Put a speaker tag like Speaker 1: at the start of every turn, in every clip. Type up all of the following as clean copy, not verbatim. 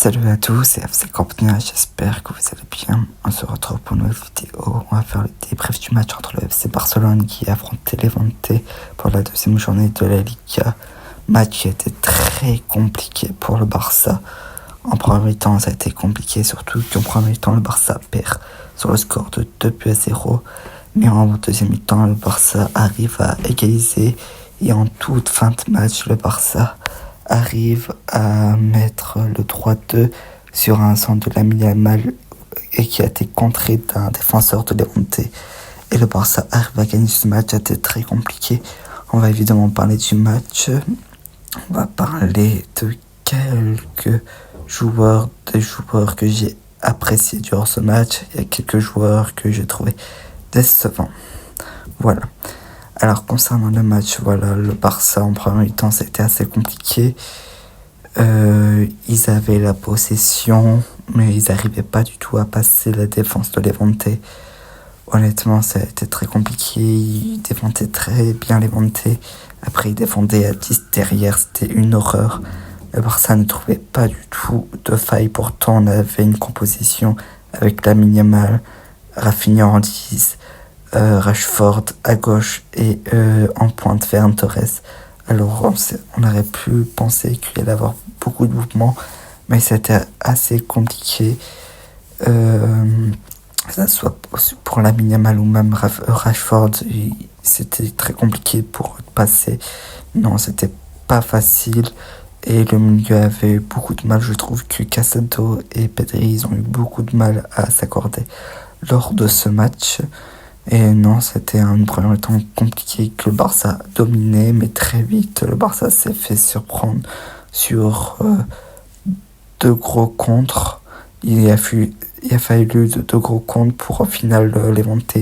Speaker 1: Salut à tous, c'est FC Campania, j'espère que vous allez bien. On se retrouve pour une nouvelle vidéo. On va faire le débrief du match entre le FC Barcelone qui affrontait Levante pour la deuxième journée de la Liga. Match qui a été très compliqué pour le Barça. En premier temps, ça a été compliqué, surtout qu'en premier temps, le Barça perd sur le score de 2-0. Mais en deuxième temps, le Barça arrive à égaliser et en toute fin de match, le Barça arrive à mettre le 3-2 sur un centre de Lamine Yamal et qui a été contré d'un défenseur de Levante. Et le Barça arrive à gagner ce match, c'était très compliqué. On va évidemment parler du match. On va parler de quelques joueurs, des joueurs que j'ai appréciés durant ce match. Il y a quelques joueurs que j'ai trouvé décevants. Voilà. Alors concernant le match, voilà, le Barça en premier temps, ça a été assez compliqué. Ils avaient la possession, mais ils n'arrivaient pas du tout à passer la défense de Levante. Honnêtement, ça a été très compliqué. Ils défendaient très bien Levante. Après, ils défendaient à 10 derrière, c'était une horreur. Le Barça ne trouvait pas du tout de faille. Pourtant, on avait une composition avec Lamine Yamal, Rafinha en 10, Rashford à gauche et en pointe Ferran Torres. Alors on aurait pu penser qu'il allait avoir beaucoup de mouvements, mais c'était assez compliqué. Ça soit pour Lamine Yamal ou même Rashford, c'était très compliqué pour passer. Non, c'était pas facile. Et le milieu avait eu beaucoup de mal. Je trouve que Casado et Pedri, ils ont eu beaucoup de mal à s'accorder lors de ce match. Et non, c'était un premier temps compliqué que le Barça dominait, mais très vite, le Barça s'est fait surprendre sur deux gros contres. Il a fallu deux gros contres pour au final Levante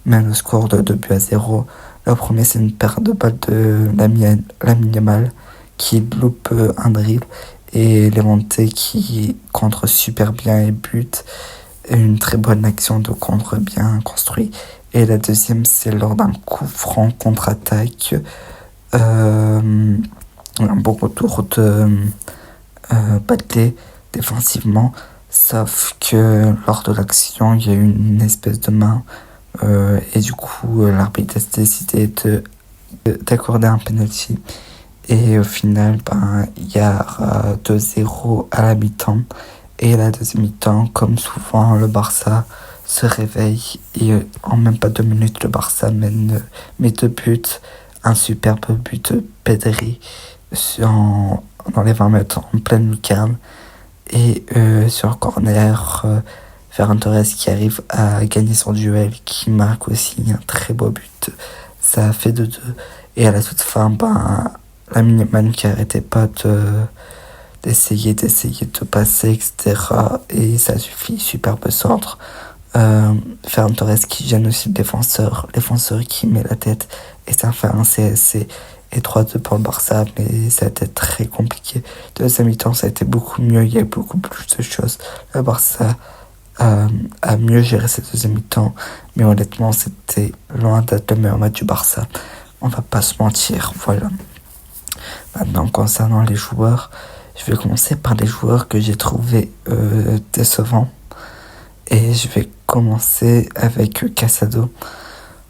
Speaker 1: mettre le score de 2-0. Le premier, c'est une perte de balle de Lamine Yamal qui loupe un dribble et Levante qui contre super bien et bute. Une très bonne action de contre bien construit. Et la deuxième, c'est lors d'un coup franc contre-attaque. Un bon retour de Batley défensivement. Sauf que lors de l'action, il y a eu une espèce de main. Et du coup, l'arbitre a décidé d'accorder un penalty. Et au final, il y a 2-0 à la mi-temps. Et la deuxième mi-temps, comme souvent, le Barça se réveille et en même pas 2 minutes, le Barça met 2 buts. Un superbe but de Pedri dans les 20 mètres en pleine lucarne. Et sur corner, Ferran Torres qui arrive à gagner son duel, qui marque aussi un très beau but. Ça a fait 2-2. Et à la toute fin, Lamine Yamal qui arrêtait pas d'essayer de passer, etc. Et ça suffit, superbe centre. Ferran Torres qui gêne aussi le défenseur qui met la tête et ça fait un CSC et 3-2 pour le Barça, mais ça a été très compliqué. Deuxième mi-temps, ça a été beaucoup mieux, il y a beaucoup plus de choses. Le Barça a mieux géré cette deuxième mi-temps, mais honnêtement, c'était loin d'être le meilleur match du Barça. On va pas se mentir, voilà. Maintenant, concernant les joueurs, je vais commencer par les joueurs que j'ai trouvés décevants. Et je vais commencer avec Casado.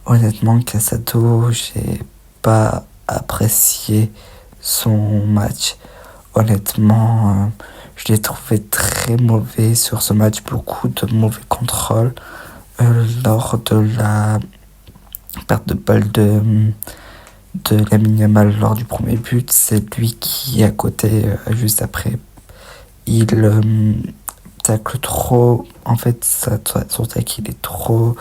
Speaker 1: Honnêtement, Casado, j'ai pas apprécié son match. Honnêtement, je l'ai trouvé très mauvais sur ce match. Beaucoup de mauvais contrôles. Lors de la perte de balle de Lamine Yamal lors du premier but, c'est lui qui est à côté juste après. Il tacle trop, en fait son tacle il est trop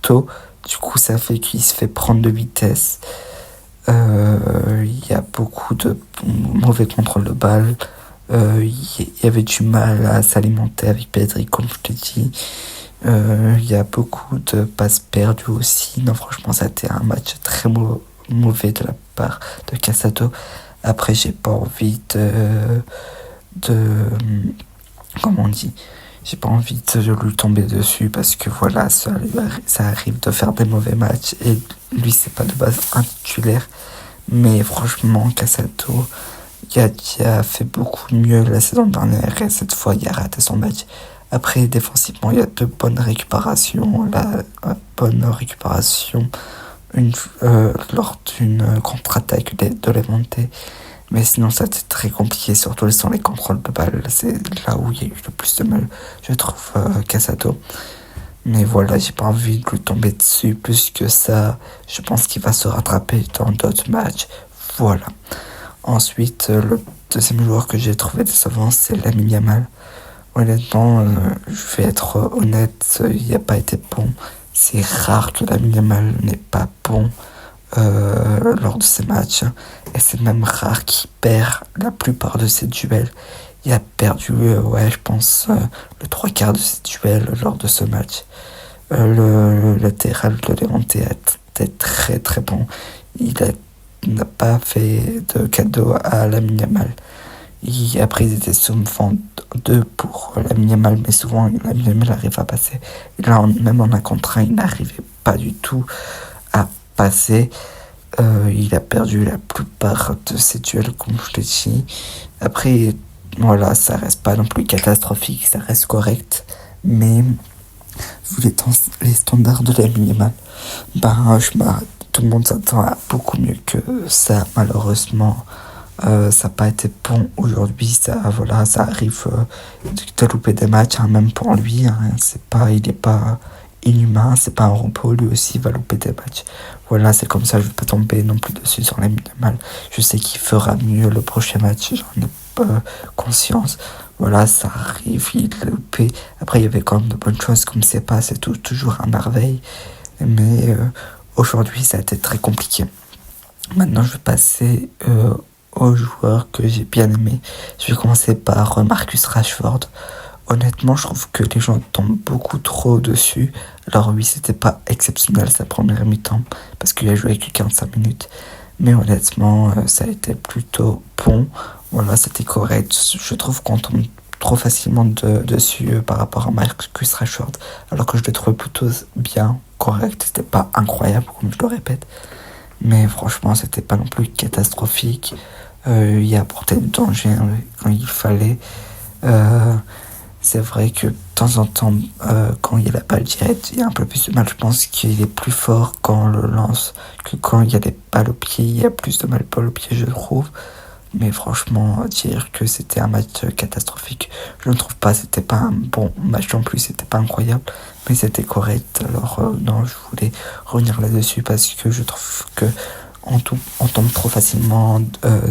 Speaker 1: tôt, du coup ça fait qu'il se fait prendre de vitesse. Il y a beaucoup de mauvais contrôle de balle. Il y avait du mal à s'alimenter avec Pedri, comme je t'ai dit. Il y a beaucoup de passes perdues aussi. Non, franchement, ça a été un match très mauvais de la part de Casado. Après, j'ai pas envie comment on dit, j'ai pas envie de lui tomber dessus parce que voilà, ça arrive de faire des mauvais matchs et lui, c'est pas de base un titulaire. Mais franchement, Casado, Yadi a fait beaucoup mieux la saison dernière et cette fois il a raté son match. Après, défensivement, il y a de bonnes récupérations. La bonne récupération lors d'une contre-attaque de les montées. Mais sinon, ça a été très compliqué, surtout sans les contrôles de balle. C'est là où il y a eu le plus de mal, je trouve, Casado. Mais voilà, j'ai pas envie de lui tomber dessus plus que ça. Je pense qu'il va se rattraper dans d'autres matchs. Voilà. Ensuite, le deuxième joueur que j'ai trouvé décevant, c'est Lamine Yamal. Honnêtement, je vais être honnête, il n'a pas été bon. C'est rare que Lamine Yamal n'est pas bon lors de ces matchs. Et c'est même rare qu'il perd la plupart de ses duels. Il a perdu, je pense, le trois quarts de ses duels lors de ce match. Le latéral de Levante a été très très bon. N'a pas fait de cadeau à Lamine Yamal. Après, ils étaient souvent deux pour Lamine Yamal, mais souvent Lamine Yamal arrive à passer. Et là, même en un contre un, il n'arrivait pas du tout à passer. Il a perdu la plupart de ses duels, comme je l'ai dit. Après, voilà, ça reste pas non plus catastrophique, ça reste correct. Mais vu les standards de Lamine Yamal, tout le monde s'attend à beaucoup mieux que ça, malheureusement. Ça n'a pas été bon aujourd'hui, ça arrive de louper des matchs, hein, même pour lui, hein, il n'est pas inhumain, c'est pas un robot, lui aussi va louper des matchs. Voilà, c'est comme ça, je ne vais pas tomber non plus dessus sur les mal. Je sais qu'il fera mieux le prochain match, j'en ai pas conscience. Voilà, ça arrive, il l'a loupé. Après, il y avait quand même de bonnes choses, comme c'est pas, c'est toujours à merveille. Mais aujourd'hui, ça a été très compliqué. Maintenant, je vais passer aux joueurs que j'ai bien aimés. Je vais commencer par Marcus Rashford. Honnêtement, je trouve que les gens tombent beaucoup trop dessus. Alors oui, c'était pas exceptionnel sa première mi-temps, parce qu'il a joué que 45 minutes. Mais honnêtement, ça a été plutôt bon. Voilà, c'était correct. Je trouve qu'on tombe trop facilement dessus par rapport à Marcus Rashford, alors que je le trouvais plutôt bien, correct. C'était pas incroyable, comme je le répète. Mais franchement, c'était pas non plus catastrophique. Il a apporté du danger quand il fallait. C'est vrai que de temps en temps, quand il y a la balle directe, il y a un peu plus de mal. Je pense qu'il est plus fort quand on le lance que quand il y a des balles au pied. Il y a plus de balles au pied, je trouve. Mais franchement, dire que c'était un match catastrophique, je ne trouve pas. C'était pas un bon match non plus, c'était pas incroyable, mais c'était correct. Alors non, je voulais revenir là-dessus parce que je trouve que on tombe trop facilement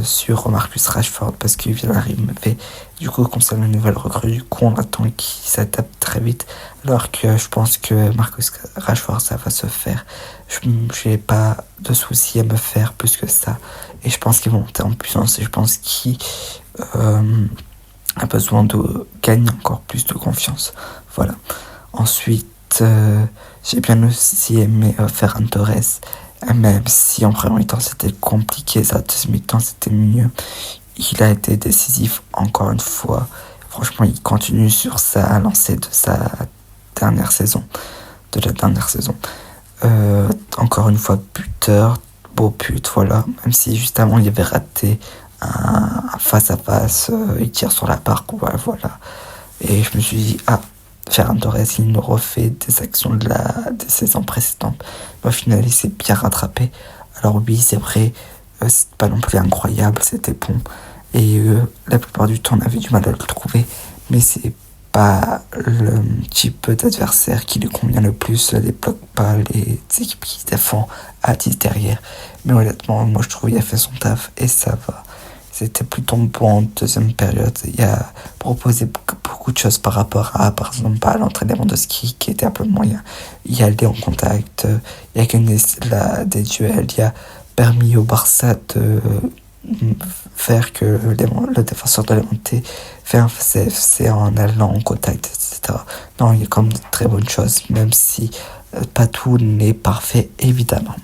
Speaker 1: sur Marcus Rashford parce qu'il vient d'arriver. Du coup, comme c'est une nouvelle recrue, du coup, on attend qu'il s'adapte très vite. Alors que je pense que Marcus Rashford, ça va se faire. Je n'ai pas de soucis à me faire plus que ça. Et je pense qu'il va monter en puissance. Et je pense qu'il a besoin de gagner encore plus de confiance. Voilà. Ensuite, j'ai bien aussi aimé Ferran Torres. Même si en première mi-temps c'était compliqué, sa deuxième mi-temps c'était mieux. Il a été décisif encore une fois. Franchement, il continue sur sa lancée de la dernière saison. Encore une fois, buteur, beau but, voilà. Même si juste avant il avait raté un face-à-face, il tire sur la barre, voilà. Et je me suis dit, Ferran Torres, il nous refait des actions des saisons précédentes. Mais au final, il s'est bien rattrapé. Alors oui, c'est vrai, c'est pas non plus incroyable, c'était bon. Et la plupart du temps, on avait du mal à le trouver. Mais c'est pas le type d'adversaire qui lui convient le plus. Ne débloque pas les équipes qui défendent à 10 derrière. Mais honnêtement, moi je trouve qu'il a fait son taf et ça va. C'était plutôt bon en deuxième période. Il a proposé beaucoup de choses par rapport à, par exemple, à l'entraînement de ski qui était un peu moyen. Il a allé en contact, il a gagné des duels, il a permis au Barça de faire que le défenseur de Levante fait un CFC en allant en contact, etc. Non, il y a quand même de très bonnes choses, même si pas tout n'est parfait, évidemment.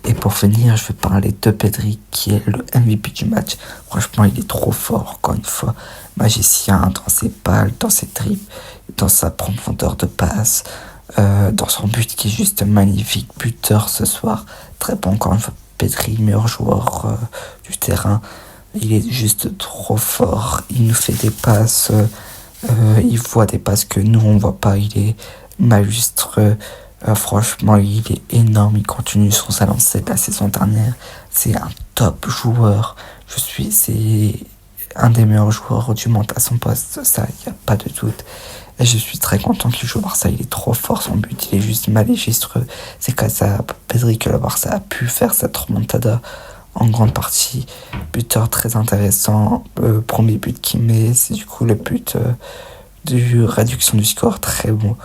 Speaker 1: Et pour finir, je vais parler de Pedri, qui est le MVP du match. Franchement, il est trop fort, encore une fois. Magicien dans ses balles, dans ses dribbles, dans sa profondeur de passe, dans son but qui est juste magnifique. Buteur ce soir. Très bon, encore une fois. Pedri, meilleur joueur du terrain. Il est juste trop fort. Il nous fait des passes. Il voit des passes que nous, on voit pas. Il est majestueux. Franchement, il est énorme. Il continue sur sa lancée de la saison dernière. C'est un top joueur. C'est un des meilleurs joueurs du monde à son poste. Ça, il n'y a pas de doute. Et je suis très content qu'il joue au Barça. Il est trop fort. Son but, il est juste majestueux. C'est grâce à Pedri que le Barça a pu faire cette remontada en grande partie. Buteur très intéressant. Premier but qu'il met, c'est du coup le but de réduction du score. Très bon.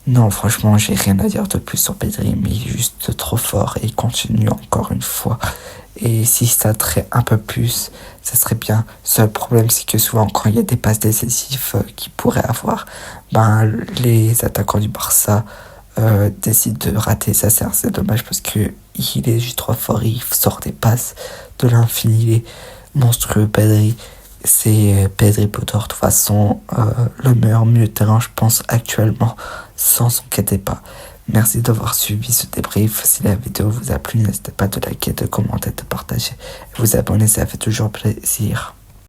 Speaker 1: Non, franchement, j'ai rien à dire de plus sur Pedri, mais il est juste trop fort et il continue encore une fois. Et si ça traite un peu plus, ça serait bien. Seul problème, c'est que souvent, quand il y a des passes décisives qu'il pourrait avoir, les attaquants du Barça décident de rater ça. C'est dommage parce que il est juste trop fort. Il sort des passes de l'infini. Il est monstrueux, Pedri. C'est Pedri Potter, de toute façon, le meilleur milieu de terrain, je pense, actuellement, sans s'inquiéter pas. Merci d'avoir suivi ce débrief. Si la vidéo vous a plu, n'hésitez pas de liker, de commenter, de partager et vous abonner, ça fait toujours plaisir.